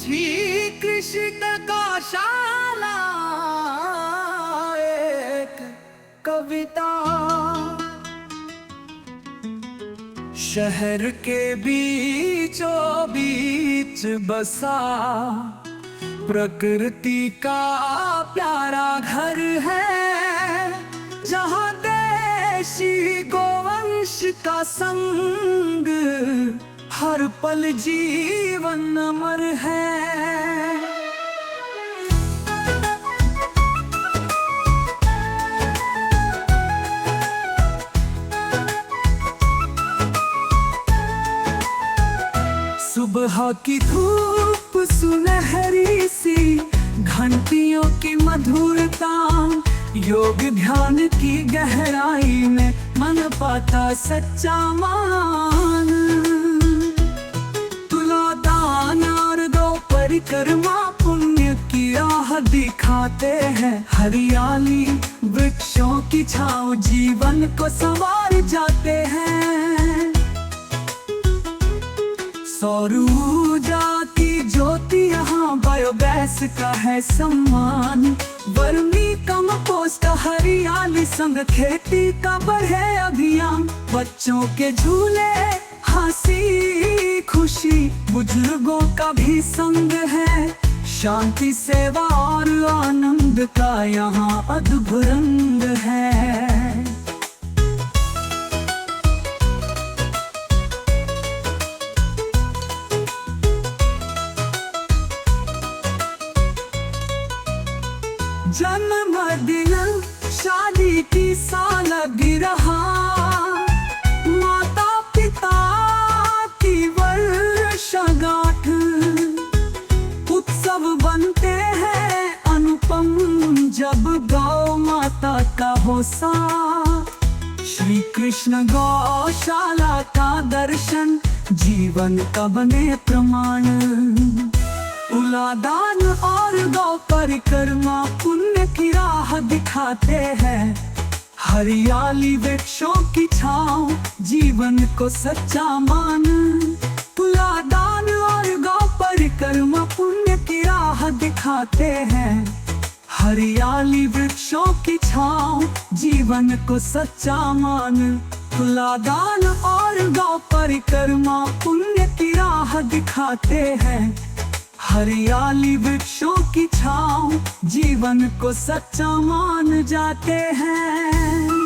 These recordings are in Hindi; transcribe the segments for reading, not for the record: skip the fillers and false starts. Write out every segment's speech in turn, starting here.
श्री कृष्ण का शाला एक कविता। शहर के बीचों बीच बसा प्रकृति का प्यारा घर है, जहाँ देशी गोवंश का संग हर पल जीवन अमर है। सुबह की धूप सुनहरी सी, घंटियों की मधुरता, योग ध्यान की गहराई में मन पाता सच्चा मान। तुलादान और दो परिक्रमा पुण्य की राह दिखाते हैं। हरियाली वृक्षों की छाँव जीवन को संवार जाते हैं। सौर ऊर्जा की ज्योति यहाँ बायोगैस का है सम्मान। वर्मी कंपोस्ट हरियाली संग खेती का बढ़े अभियान। बच्चों के झूले हंसी खुशी, बुजुर्गों का भी संग है। शांति सेवा और आनंद का यहाँ अद्भुत रंग है। जन्मदिन शादी की सालगिरह, माता पिता की वर्षगांठ, उत्सव बनते हैं अनुपम जब गौ माता का हो साथ। श्री कृष्ण गौशाला का दर्शन जीवन का बने प्रमाण। तुलादान और गौ परिक्रमा पुण्य की राह दिखाते हैं। हरियाली वृक्षों की छाँव जीवन को सच्चा मान। तुलादान और गौ परिक्रमा पुण्य की राह दिखाते हैं। हरियाली वृक्षों की छाँव जीवन को सच्चा मान। तुलादान और गौ परिक्रमा पुण्य की राह दिखाते हैं। हरियाली वृक्षों की छाँव जीवन को सच्चा मान जाते हैं।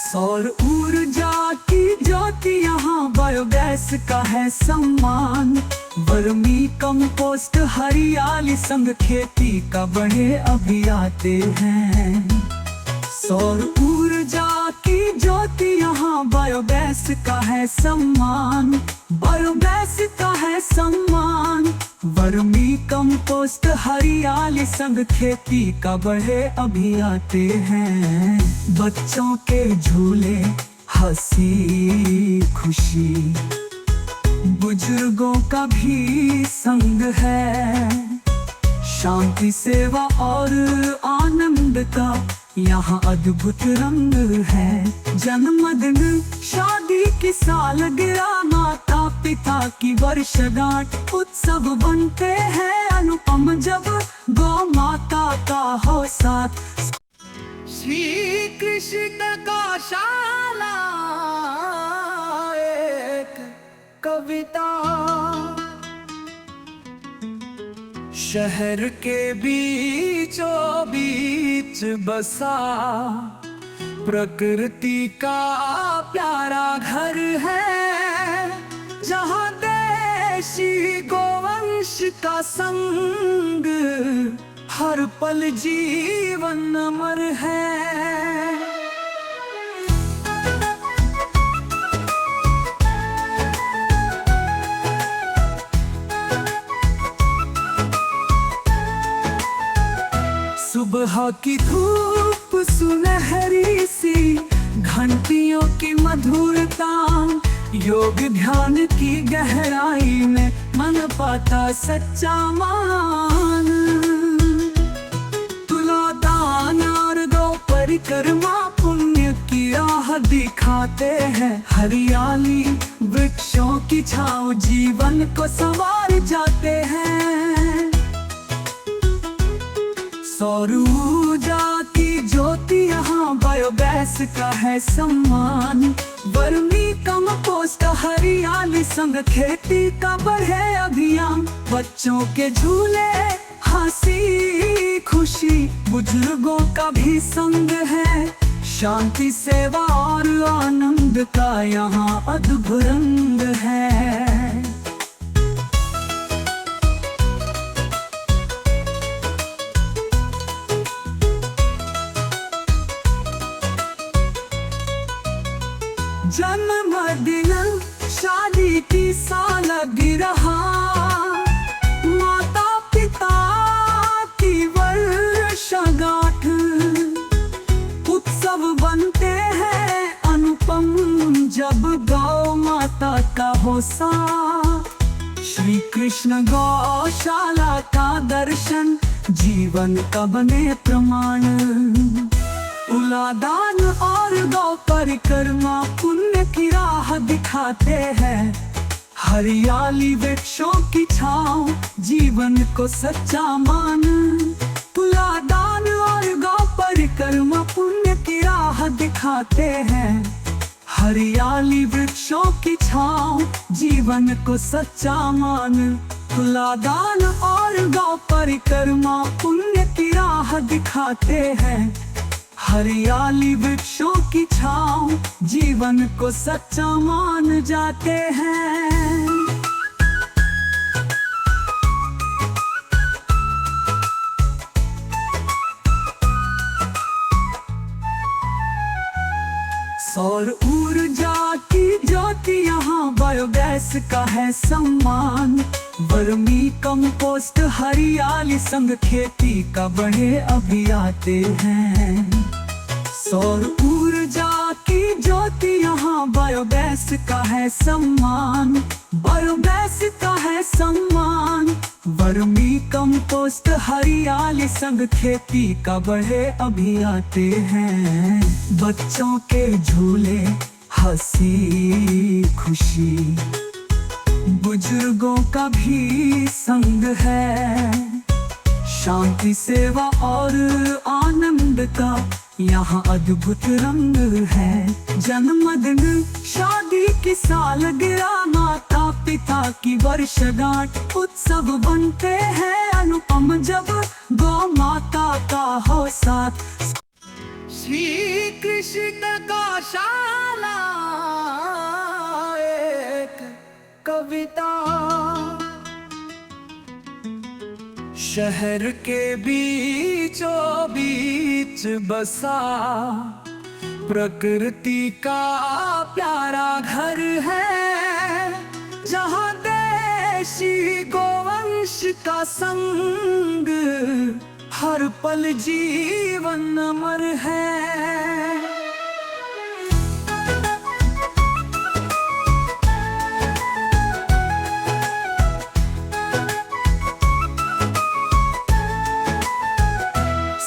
सौर ऊर्जा की ज्योति यहाँ बायोगैस का है सम्मान। वर्मी कंपोस्ट हरियाली संग खेती का बढ़े अभियाते हैं। सौर ऊर्जा की ज्योति यहाँ बायोगैस का है सम्मान। बायोगैस का है सम्मान। वर्मी कंपोस्ट हरियाली संग खेती का बढ़े अभियाते हैं। बच्चों के झूले हंसी खुशी, बुजुर्गों का भी संग है। शांति सेवा और आनंद का यहाँ अद्भुत रंग है। जन्मदिन शादी की सालगिरह, माता पिता की वर्षगांठ, उत्सव बनते हैं अनुपम जब गौ माता का हो साथ। श्री कृष्ण का शाला एक कविता। शहर के बीचों बीच बसा प्रकृति का प्यारा घर है, जहाँ देशी गोवंश का संग हर पल जीवन अमर है। सुबह की धूप सुनहरी सी, घंटियों की मधुरता, योग ध्यान की गहराई में मन पाता सच्चा मान। तुलादान और दो परिक्रमा पुण्य की राह दिखाते हैं। हरियाली वृक्षों की छाँव जीवन को संवार जाते हैं। सौर ऊर्जा की ज्योति यहाँ बायोगैस का है सम्मान। वर्मी कंपोस्ट हरियाली संग खेती का बढ़े अभियान। बच्चों के झूले हंसी खुशी बुजुर्गों का भी संग है। शांति सेवा और आनंद का यहाँ अद्भुत रंग है। जन्मदिन शादी की सालगिरह, माता पिता की वर्षगांठ, उत्सव बनते हैं अनुपम जब गौ माता का हो साथ। श्री कृष्ण गौशाला का दर्शन जीवन का बने प्रमाण। तुलादान और गौ परिक्रमा पुण्य की राह दिखाते हैं। हरियाली वृक्षों की छाँव जीवन को सच्चा मान। तुलादान और गौ परिक्रमा पुण्य की राह दिखाते हैं। हरियाली वृक्षों की छाँव जीवन को सच्चा मान। तुलादान और गौ परिक्रमा पुण्य की राह दिखाते हैं। हरियाली वृक्षों की छाँव जीवन को सच्चा मान जाते हैं। सौर ऊर्जा की ज्योति यहाँ बायोगैस का है सम्मान। वर्मी कंपोस्ट हरियाली संग खेती का बढ़े अभियाते हैं। सौर ऊर्जा की ज्योति यहाँ बायोगैस का है सम्मान। बायोगैस का है सम्मान। वर्मी कंपोस्ट हरियाली संग खेती का बढ़े अभियाते हैं। बच्चों के झूले हंसी खुशी बुजुर्गों का भी संग है। शांति सेवा और आनंद का यहाँ अद्भुत रंग है। जन्मदिन शादी की सालगिरह, माता पिता की वर्षगांठ, उत्सव बनते हैं अनुपम जब गौ माता का हो साथ। श्री कृष्ण गौशाला एक कविता। शहर के बीचों बीच बसा प्रकृति का प्यारा घर है। जहाँ देशी गोवंश का संग हर पल जीवन अमर है।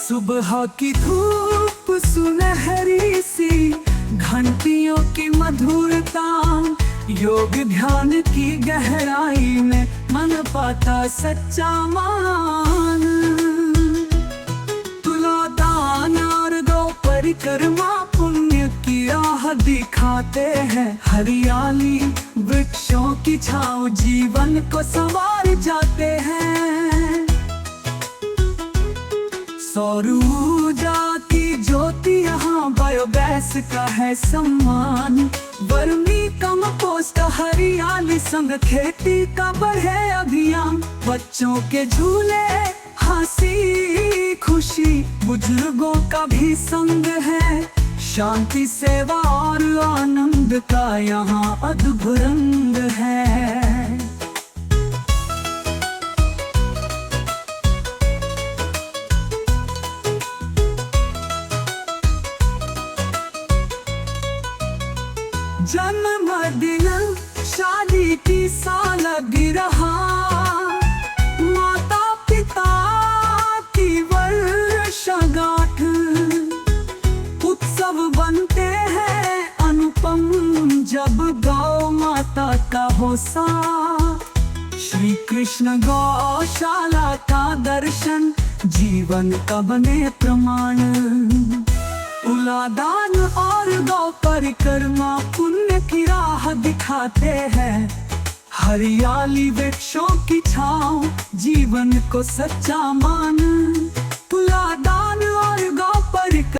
सुबह की धूप सुनहरी सी, घंटियों की मधुरता, योग ध्यान की गहराई में मन पाता सच्चा मान। तुलादान और गौ परिक्रमा पुण्य की राह दिखाते हैं। हरियाली वृक्षों की छाँव जीवन को संवार जाते हैं। सौर ऊर्जा की ज्योति यहाँ बायोगैस का है सम्मान। वर्मी कंपोस्ट हरियाली संग खेती का बढ़े अभियान। बच्चों के झूले हंसी खुशी बुजुर्गों का भी संग है। शांति सेवा और आनंद का यहाँ अद्भुत रंग है। जन्मदिन शादी की सालगिरह, माता पिता की वर्षगांठ, भरोसा। श्री कृष्ण गौशाला का दर्शन जीवन का बने प्रमाण। तुलादान और गौ परिक्रमा पुण्य की राह दिखाते हैं। हरियाली वृक्षों की छाँव जीवन को सच्चा मान। तुलादान और गौ परिक्रमा